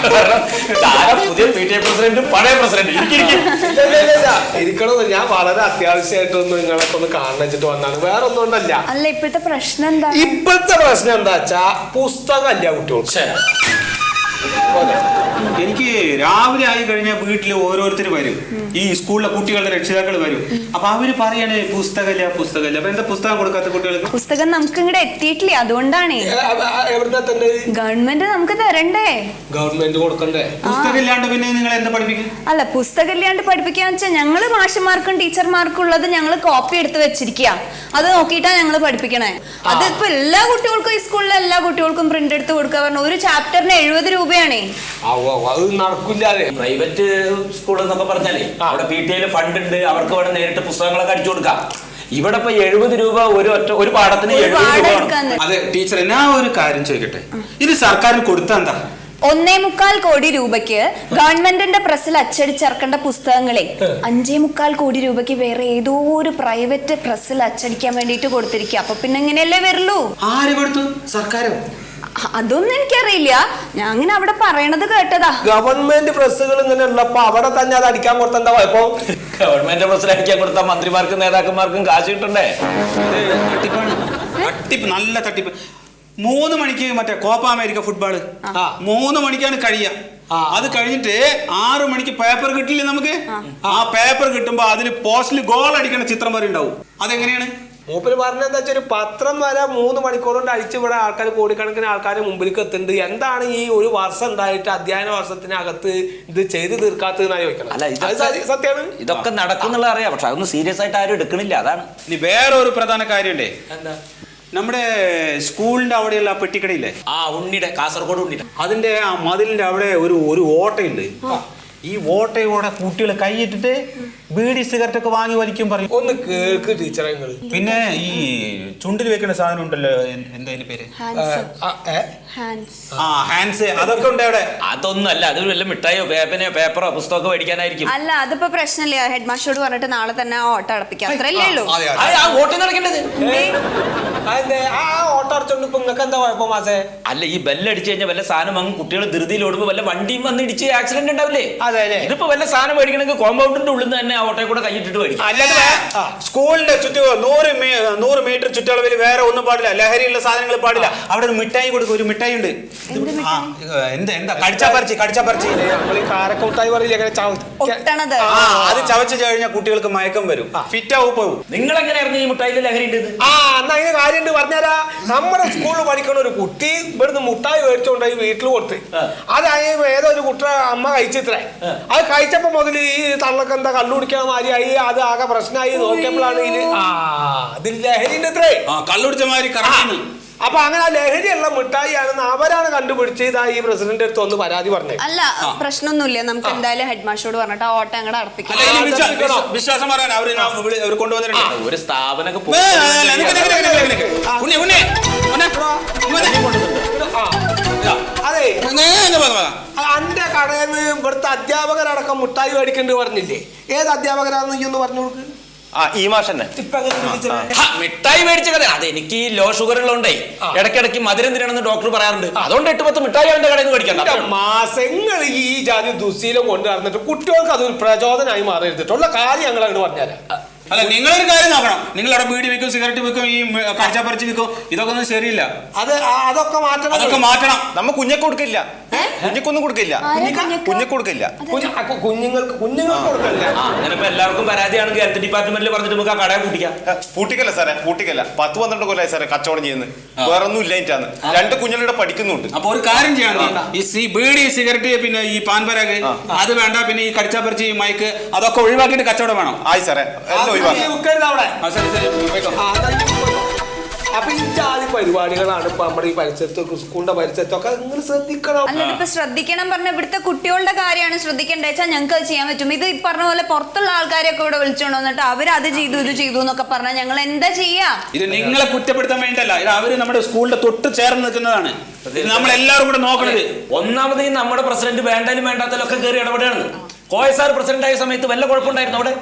പുതിയ PTA പ്രസിഡന്റും പഴയ പ്രസിഡന്റും ഇരിക്കണോ? ഞാൻ വളരെ അത്യാവശ്യമായിട്ടൊന്ന് നിങ്ങളൊക്കെ ഒന്ന് കാണണിച്ചിട്ട് വന്നാണ്, വേറെ ഒന്നും കൊണ്ടല്ല. അല്ല ഇപ്പോഴത്തെ പ്രശ്നം എന്താ? ഇപ്പോഴത്തെ പ്രശ്നം എന്താ വെച്ചാ പുസ്തകമല്ല കുട്ടികൾക്ക്. എനിക്ക് രാവിലെ ആയി കഴിഞ്ഞാൽ വീട്ടിൽ ഓരോരുത്തർ വരും, ഈ സ്കൂളിലെ കുട്ടികളുടെ രക്ഷിതാക്കൾ വരും. അപ്പൊ അവര് പറയണേ പുസ്തകമില്ല. അപ്പൊ എന്താ പുസ്തകം കൊടുക്കാത്ത കുട്ടികൾക്ക്? പുസ്തകം നമുക്ക് ഇങ്ങോട്ട് എത്തിയിട്ടില്ല, അതുകൊണ്ടാണ്. ഗവൺമെന്റ് നമുക്ക് തരണ്ടേ? ഗവൺമെന്റ് കൊടുക്കണ്ടേ? പുസ്തകം ഇല്ലാണ്ട് പിന്നെ നിങ്ങൾ എന്താ പഠിപ്പിക്കും? അല്ല പുസ്തകം ഇല്ലാണ്ട് പഠിപ്പിക്കാന്ന് വെച്ചാൽ ഞങ്ങള് മാഷന്മാർക്കും ടീച്ചർമാർക്കും ഉള്ളത് ഞങ്ങള് കോപ്പി എടുത്ത് വെച്ചിരിക്കുക, അത് നോക്കിയിട്ടാ ഞങ്ങള് പഠിപ്പിക്കണേ. അതിപ്പോ എല്ലാ കുട്ടികൾക്കും ഈ സ്കൂളിലെ എല്ലാ കുട്ടികൾക്കും പ്രിന്റ് എടുത്ത് കൊടുക്കുക പറഞ്ഞ ഒരു ചാപ്റ്ററിന് 70 രൂപയാണേ. അത് നടക്കില്ലാതെ. പ്രൈവറ്റ് സ്കൂൾ എന്നൊക്കെ പറഞ്ഞാലേ അവിടെ PTA ഫണ്ട് ഉണ്ട്, അവർക്ക് ഇവിടെ നേരിട്ട് പുസ്തകങ്ങളൊക്കെ അടിച്ചു കൊടുക്കാം. ഇവിടെ ഇപ്പൊ 70 രൂപ ഒരു പാഠത്തിന് 70 രൂപ. അതെ ടീച്ചർ, ഞാൻ ഒരു കാര്യം ചോദിക്കട്ടെ, ഇത് സർക്കാരിന് കൊടുത്താ എന്താ? 1.25 കോടി രൂപയ്ക്ക് ഗവൺമെന്റിന്റെ പ്രസ്സിൽ അച്ചടിച്ചിറക്കേണ്ട പുസ്തകങ്ങളെ 5.25 കോടി രൂപയ്ക്ക് വേറെ ഏതോ ഒരു പ്രൈവറ്റ് പ്രസ്സിൽ അച്ചടിക്കാൻ വേണ്ടിട്ട് കൊടുത്തിരിക്കുക. അപ്പൊ പിന്നെ എങ്ങനെയല്ലേ വരുള്ളൂ? ആര് കൊടുത്തു? സർക്കാരോ? അതൊന്നും എനിക്കറിയില്ല, ഞാൻ അങ്ങനെ അവിടെ പറയണത് കേട്ടതാ. ഗവൺമെന്റ് പ്രസ്സുകൾ ഇങ്ങനെ ഉള്ളപ്പോ അവിടെ തന്നെ അത് അടിക്കാൻ കൊടുത്ത ഇപ്പൊ ഗവൺമെന്റ് പ്രസ്സിൽ അടിക്കാൻ കൊടുത്താൽ മന്ത്രിമാർക്കും നേതാക്കന്മാർക്കും കാശ് കിട്ടണ്ടേ? തട്ടിപ്പ്, നല്ല തട്ടിപ്പ്. 3 മണിക്ക് മറ്റേ കോപ്പ അമേരിക്ക ഫുട്ബോള് 3 മണിക്കാണ് കഴിയുക. അത് കഴിഞ്ഞിട്ട് 6 മണിക്ക് പേപ്പർ കിട്ടില്ലേ നമുക്ക്? ആ പേപ്പർ കിട്ടുമ്പോ അതിൽ പോസ്റ്റിൽ ഗോൾ അടിക്കണ ചിത്രം വരെ ഉണ്ടാവും. അതെങ്ങനെയാണ്? മൂപ്പര് പറഞ്ഞെന്താ വെച്ചാൽ ഒരു പത്രം വരെ 3 മണിക്കൂർ കൊണ്ട് അടിച്ച് ഇവിടെ ആൾക്കാർ കോടിക്കണക്കിന് ആൾക്കാർ മുമ്പിലേക്ക് എത്തുന്നുണ്ട്. എന്താണ് ഈ ഒരു വർഷം ഉണ്ടായിട്ട് അധ്യയന വർഷത്തിനകത്ത് ഇത് ചെയ്ത് തീർക്കാത്തതെന്നാണ് ചോദിക്കണം. സത്യമാണ് ഇതൊക്കെ നടക്കുന്നുള്ള അറിയാം, പക്ഷെ അതൊന്നും സീരിയസ് ആയിട്ട് ആരും എടുക്കണില്ല. അതാണ്. ഇനി വേറെ ഒരു പ്രധാന കാര്യമുണ്ടേ, നമ്മുടെ സ്കൂളിന്റെ അവിടെയുള്ള പെട്ടിക്കടയില്ലേ, ഉണ്ണിയുടെ, കാസർഗോഡ് ഉണ്ണിയുടെ, അതിന്റെ ആ മതിലിന്റെ അവിടെ ഒരു ഓട്ടയുണ്ട്. ഈ ഓട്ടയോടെ കുട്ടികൾ കൈയിട്ടിട്ട് ബീഡി സിഗരറ്റ് ഒക്കെ വാങ്ങി വലിക്കും പറയും. ഒന്ന് കേൾക്ക് ടീച്ചറെ. പിന്നെ ഈ ചുണ്ടിൽ വെക്കുന്ന സാധനം ഉണ്ടല്ലോ, എന്താ പേര്? ഹാൻഡ്സ്. അതൊക്കെ ഉണ്ട് അവിടെ. അതൊന്നും അല്ല, അത് വല്ല മിഠായിയോ പേപ്പറോ പുസ്തകമോ മേടിക്കാനായിരിക്കും. അല്ല അതിപ്പോ പ്രശ്നമില്ല, ഹെഡ് മാസ്റ്ററോട് പറഞ്ഞിട്ട് നാളെ തന്നെ ഓട്ടോ അടപ്പിക്കാം, അത്രയല്ലേ ഉള്ളൂ. ഓട്ടം നടക്കേണ്ടത് ആ ഓട്ടോ അടച്ചോണ്ട് ഇപ്പൊ നിങ്ങൾക്ക് എന്താ കുഴപ്പം മാസേ? അല്ല ഈ ബെല്ലടിച്ചു കഴിഞ്ഞാൽ വല്ല സാധനം വാങ്ങും, കുട്ടികൾ ധൃതിയിൽ ഓടുമ്പോ വല്ല വണ്ടിയും വന്ന് ഇടിച്ച് ആക്സിഡന്റ് ഉണ്ടാവില്ലേ? ഇതിപ്പോ വല്ല സാധനം മേടിക്കണമെങ്കിൽ കോമ്പൗണ്ടിന്റെ ഉള്ളിൽ നിന്ന് തന്നെ ആ ഓട്ടോയെ കൂടെ കൈയിട്ടിട്ട് മേടിക്കും. സ്കൂളിന്റെ ചുറ്റും 100 മീറ്റർ ചുറ്റളവിൽ വേറെ ഒന്നും പാടില്ല, ലഹരിയുള്ള സാധനങ്ങൾ പാടില്ല. അവിടെ ഒരു മിഠായി കൊടുക്കും, ഒരു മിഠായി ഉണ്ട്. എന്താ കടിച്ചാ പറിച്ച് കാരക്കമുട്ടായി പറയില്ലേ, അത് ചവച്ച് കഴിഞ്ഞാൽ കുട്ടികൾക്ക് മയക്കം വരും, ഫിറ്റാവും പോകും. നിങ്ങൾ എങ്ങനെയായിരുന്നു ഈ മുട്ടായി ലഹരി ഉണ്ട്? എന്നാ അതിന് കാര്യമുണ്ട് പറഞ്ഞാരാ. നമ്മുടെ സ്കൂളിൽ പഠിക്കണ ഒരു കുട്ടി ഇവിടുന്ന് മുട്ടായി മേടിച്ചോണ്ടായി വീട്ടിൽ കൊടുത്ത്, അത് ഏതോ ഒരു കുട്ടി അമ്മ കഴിച്ചിത്രേ. അത് കഴിച്ചപ്പോ മുതൽ ഈ തള്ളക്ക് എന്താ കള്ളു കുടിക്കാൻ മാതിരിയായി, അത് ആകെ പ്രശ്നമായി. നോക്കിയപ്പോഴാണ് ഇത് ലഹരിന്റെ അത്രേ, കള്ളുടിച്ച മാതിരി കറങ്ങി. അപ്പൊ അങ്ങനെ ലഹരിയുള്ള മിഠായി ആണെന്ന് അവരാണ് കണ്ടുപിടിച്ച് ഇതാ ഈ പ്രസിഡന്റ് അടുത്ത് ഒന്ന് പരാതി പറഞ്ഞത്. അല്ല പ്രശ്നമൊന്നുമില്ല, നമുക്ക് എന്തായാലും ഹെഡ് മാസ്റ്ററോട് പറഞ്ഞിട്ട് ആ ഓട്ടം അങ്ങോട്ട് അടപ്പിക്കാം. വിശ്വാസം പറയാൻ അവർ കൊണ്ടുവന്നിട്ടുണ്ട് ഒരു സ്ഥാപനം. അതെ, അന്റെ കടയിൽ നിന്ന് ഇവിടുത്തെ അധ്യാപകരടക്കം മുട്ടായി മേടിക്കേണ്ടി പറഞ്ഞില്ലേ? ഏത് അധ്യാപകരാന്ന് ഈ ഒന്ന് പറഞ്ഞു കൊടുക്ക്. ഈ മാഷന്നെ മിഠായി മേടിച്ച കഥ. അത് എനിക്ക് ഈ ലോ ഷുഗർ ഉള്ളതുകൊണ്ടേ ഇടയ്ക്കിടയ്ക്ക് മധുരം തിന്നണമെന്ന് ഡോക്ടർ പറയാറുണ്ട്. അതുകൊണ്ട് 8-10 മിഠായി അവന്റെ കടയിൽ നിന്ന് മേടിക്കാം. മാസങ്ങൾ ഈ ജാതി ദുശീലം കൊണ്ട് നടന്നിട്ട് കുട്ടികൾക്ക് അതൊരു പ്രചോദനമായി മാറിയിരുന്നിട്ടുള്ള കാര്യം ഞങ്ങൾ അങ്ങോട്ട് പറഞ്ഞുതരാം. അല്ല നിങ്ങളൊരു കാര്യം നോക്കണം, നിങ്ങളവിടെ ബീഡി വിൽക്കും, സിഗരറ്റ് വിൽക്കും, ഈ കടിച്ചാപ്പറിച്ച് വിൽക്കും, ഇതൊക്കെ ഒന്നും ശരിയില്ല. അതൊക്കെ മാറ്റണം. നമ്മ കുഞ്ഞൊക്കെ കൊടുക്കില്ല, കുഞ്ഞിക്കൊന്നും കൊടുക്കില്ല, കുഞ്ഞിക്കൊടുക്കില്ല, കുഞ്ഞുങ്ങൾക്ക് കൊടുക്കില്ല. അങ്ങനെ ഇപ്പൊ എല്ലാവർക്കും പരാതിയാണെങ്കിൽ ഹെൽത്ത് ഡിപ്പാർട്ട്മെന്റിൽ പറഞ്ഞിട്ട് നമുക്ക് ആ കടയെ പൂട്ടിക്കല്ല സാറേ, പൂട്ടിക്കല്ല. 10-12 കൊല്ലമായി സാറേ കച്ചവടം ചെയ്യുന്നത്, വേറെ ഒന്നും ഇല്ലായിട്ടാണ്. 2 കുഞ്ഞുങ്ങളുടെ പഠിക്കുന്നുണ്ട്. അപ്പൊ ഒരു കാര്യം ചെയ്യണം, ഈ ബീഡി സിഗരറ്റ് പിന്നെ ഈ പാൻപരാഗ് അത് വേണ്ട, പിന്നെ ഈ കടിച്ചാപ്പറിച്ച് ഈ മൈക്ക് അതൊക്കെ ഒഴിവാക്കിയിട്ട് കച്ചവടം വേണം. ആയി സാറേ, അപ്പൊ ഈ ജാതി പരിപാടികളാണ് ഇപ്പൊ നമ്മുടെ ഈ പരിസരത്തൊക്കെ സ്കൂളിന്റെ പരിസരത്തൊക്കെ നിങ്ങൾ ശ്രദ്ധിക്കണം. അല്ലാതെ ശ്രദ്ധിക്കണം പറഞ്ഞ ഇവിടുത്തെ കുട്ടികളുടെ കാര്യമാണ് ശ്രദ്ധിക്കേണ്ടത് വെച്ചാൽ ഞങ്ങൾക്ക് അത് ചെയ്യാൻ പറ്റും. ഇത് ഈ പറഞ്ഞ പോലെ പുറത്തുള്ള ആൾക്കാരെയൊക്കെ ഇവിടെ വിളിച്ചോണ്ട് വന്നിട്ട് അവരത് ചെയ്തു ഇത് ചെയ്തു എന്നൊക്കെ പറഞ്ഞാൽ ഞങ്ങൾ എന്താ ചെയ്യാ? ഇത് നിങ്ങളെ കുറ്റപ്പെടുത്താൻ വേണ്ടിയല്ല, ഇത് അവര് നമ്മുടെ സ്കൂളിന്റെ തൊട്ട് ചേർന്ന് നിൽക്കുന്നതാണ്. നമ്മളെല്ലാവരും കൂടെ നോക്കണത്. ഒന്നാമത് നമ്മുടെ പ്രസിഡന്റ് വേണ്ടാലും വേണ്ടാത്തതിലൊക്കെ കയറി ഇടപെടുകയാണ്. കോയസാർ പ്രസിഡന്റ് ആയ സമയത്ത് വല്ല കുഴപ്പമുണ്ടായിരുന്നു അവിടെ?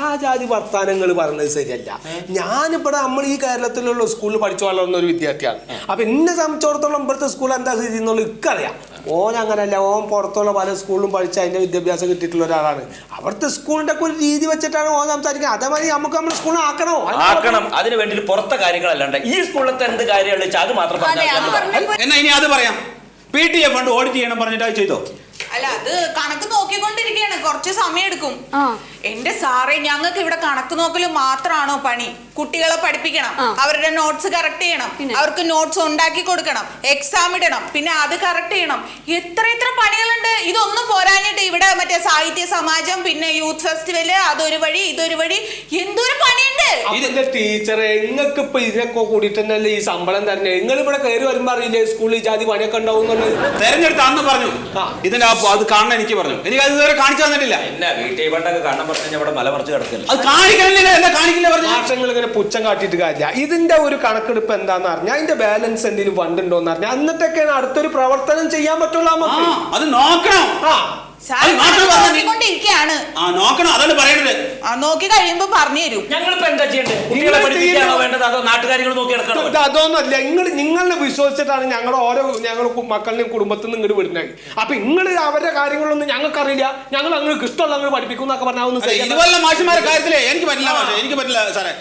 ആ ജാതി വർത്താനങ്ങൾ പറഞ്ഞത് ശരിയല്ല. ഞാനിവിടെ നമ്മൾ ഈ കേരളത്തിലുള്ള സ്കൂളിൽ പഠിച്ചു വളർന്ന ഒരു വിദ്യാർത്ഥിയാണ്. അപ്പൊ എന്നെ സംബന്ധിച്ചിടത്തോളം ഇവിടുത്തെ സ്കൂൾ എന്താ സ്ഥിതി എന്നുള്ളത് ഇക്കറിയാം. ഓൻ അങ്ങനല്ല, ഓൻ പുറത്തുള്ള പല സ്കൂളിലും പഠിച്ച് അതിന്റെ വിദ്യാഭ്യാസം കിട്ടിയിട്ടുള്ള ഒരാളാണ്. അവിടുത്തെ സ്കൂളിന്റെ ഒക്കെ ഒരു രീതി വെച്ചിട്ടാണ് ഓൻ സംസാരിക്കുന്നത്. അതേമാതിരി നമുക്ക് നമ്മുടെ സ്കൂളിൽ ആക്കണം. അതിന് വേണ്ടി പുറത്തെ കാര്യങ്ങളല്ലാണ്ട് ഈ സ്കൂളിലത്തെ എന്ത് കാര്യങ്ങൾ വെച്ചാൽ അത് മാത്രം എന്നാ ഇനി അത് പറയാം. PTA ഫണ്ട് ഓഡിറ്റ് ചെയ്യണം പറഞ്ഞിട്ട് അത് ചെയ്തോ? അല്ല, അത് കണക്ക് നോക്കിക്കൊണ്ടിരിക്കുകയാണ്, കുറച്ച് സമയം എടുക്കും. എന്റെ സാറേ, ഞങ്ങൾക്ക് ഇവിടെ കണക്ക് നോക്കല് മാത്രമാണോ പണി? കുട്ടികളെ പഠിപ്പിക്കണം, അവരുടെ നോട്ട്സ് കറക്റ്റ് ചെയ്യണം, അവർക്ക് നോട്ട്സ് ഉണ്ടാക്കി കൊടുക്കണം, എക്സാം ഇടണം, പിന്നെ അത് കറക്റ്റ് ചെയ്യണം. എത്ര പണികളുണ്ട്. ഇതൊന്നും പോരാഞ്ഞിട്ട് ഇവിടെ മറ്റേ സാഹിത്യ സമാജം, പിന്നെ യൂത്ത് ഫെസ്റ്റിവല്, അതൊരു വഴി ഇതൊരു വഴി, എന്തൊരു പണിയുണ്ട്. ഇതിന്റെ ടീച്ചറെ, നിങ്ങൾക്ക് ഇപ്പൊ ഇതിനൊക്കെ കൂടിയിട്ട് തന്നെയല്ലേ ഈ ശമ്പളം തന്നെ. നിങ്ങൾ ഇവിടെ കയറി വരുമ്പോ അറിയില്ലേ സ്കൂളിൽ ജാതി പണിയൊക്കെ ഉണ്ടാവും എന്നുള്ളത്? തെരഞ്ഞെടുത്ത് അന്ന് പറഞ്ഞു ഇതിന്റെ അത് കാണാൻ എനിക്ക് പറഞ്ഞു. എനിക്ക് അത് ഇതുവരെ കാണിച്ചു തന്നിട്ടില്ല. എന്നാ വീട്ടിൽ പണ്ടൊക്കെ കാണാൻ പറഞ്ഞാൽ ഇവിടെ മല മറിച്ച് കിടക്കില്ല. അത് കാണിക്കണില്ല. എന്താ കാണിക്കില്ല പറഞ്ഞു? മാഷങ്ങൾ ഇങ്ങനെ പുച്ഛം കാട്ടിയിട്ട് കാര്യമില്ല. ഇതിന്റെ ഒരു കണക്കെടുപ്പ് എന്താന്ന് പറഞ്ഞാൽ അതിന്റെ ബാലൻസ് എന്തെങ്കിലും ഫണ്ട് ഉണ്ടോന്ന് പറഞ്ഞാൽ എന്നിട്ടൊക്കെയാണ് അടുത്തൊരു പ്രവർത്തനം ചെയ്യാൻ പറ്റുള്ളൂ നമുക്ക്. അത് നോക്കണം. നോക്കിക്കൊണ്ടിരിക്കുകയാണ്. നോക്കണം, അതാണ് പറയുന്നത്. നോക്കി കഴിയുമ്പോ പറഞ്ഞു തരും. ഞങ്ങളിപ്പോ എന്താ ചെയ്യണ്ടേ? കുട്ടികളെ പഠിപ്പിക്കാനോ വേണ്ടത്, അതോ നാട്ടുകാര്യങ്ങൾ നോക്കി നടക്കണോ? അതൊന്നുമല്ല. നിങ്ങളെ വിശ്വസിച്ചിട്ടാണ് ഞങ്ങൾ മക്കളുടെയും കുടുംബത്തിൽ നിന്ന് ഇങ്ങോട്ട് വിടുന്നത്. അപ്പൊ നിങ്ങൾ അവരുടെ കാര്യങ്ങളൊന്നും ഞങ്ങൾക്കറിയില്ല. ഞങ്ങൾ അങ്ങനെ ഇഷ്ടമുള്ള അങ്ങനെ പഠിപ്പിക്കും എന്നൊക്കെ പറഞ്ഞാൽ ഇതുപോലെ മാഷിമാരുടെ കാര്യത്തില് എനിക്ക് പറ്റില്ല. എനിക്ക് പറ്റില്ല സാറേ.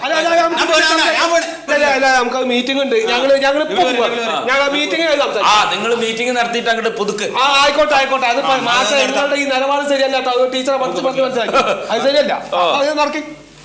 നമുക്ക് മീറ്റിംഗ് ഉണ്ട്. ഞങ്ങൾ മീറ്റിംഗ് നിങ്ങൾ മീറ്റിംഗ് നടത്തിയിട്ട് അങ്ങോട്ട് പുതുക്ക്. ആയിക്കോട്ടെ. അത് മാസം ഈ നിലപാട് ശരിയല്ല. ടീച്ചറെ മനസ്സിലാക്കി അത് ശരിയല്ല. അത് നടക്കി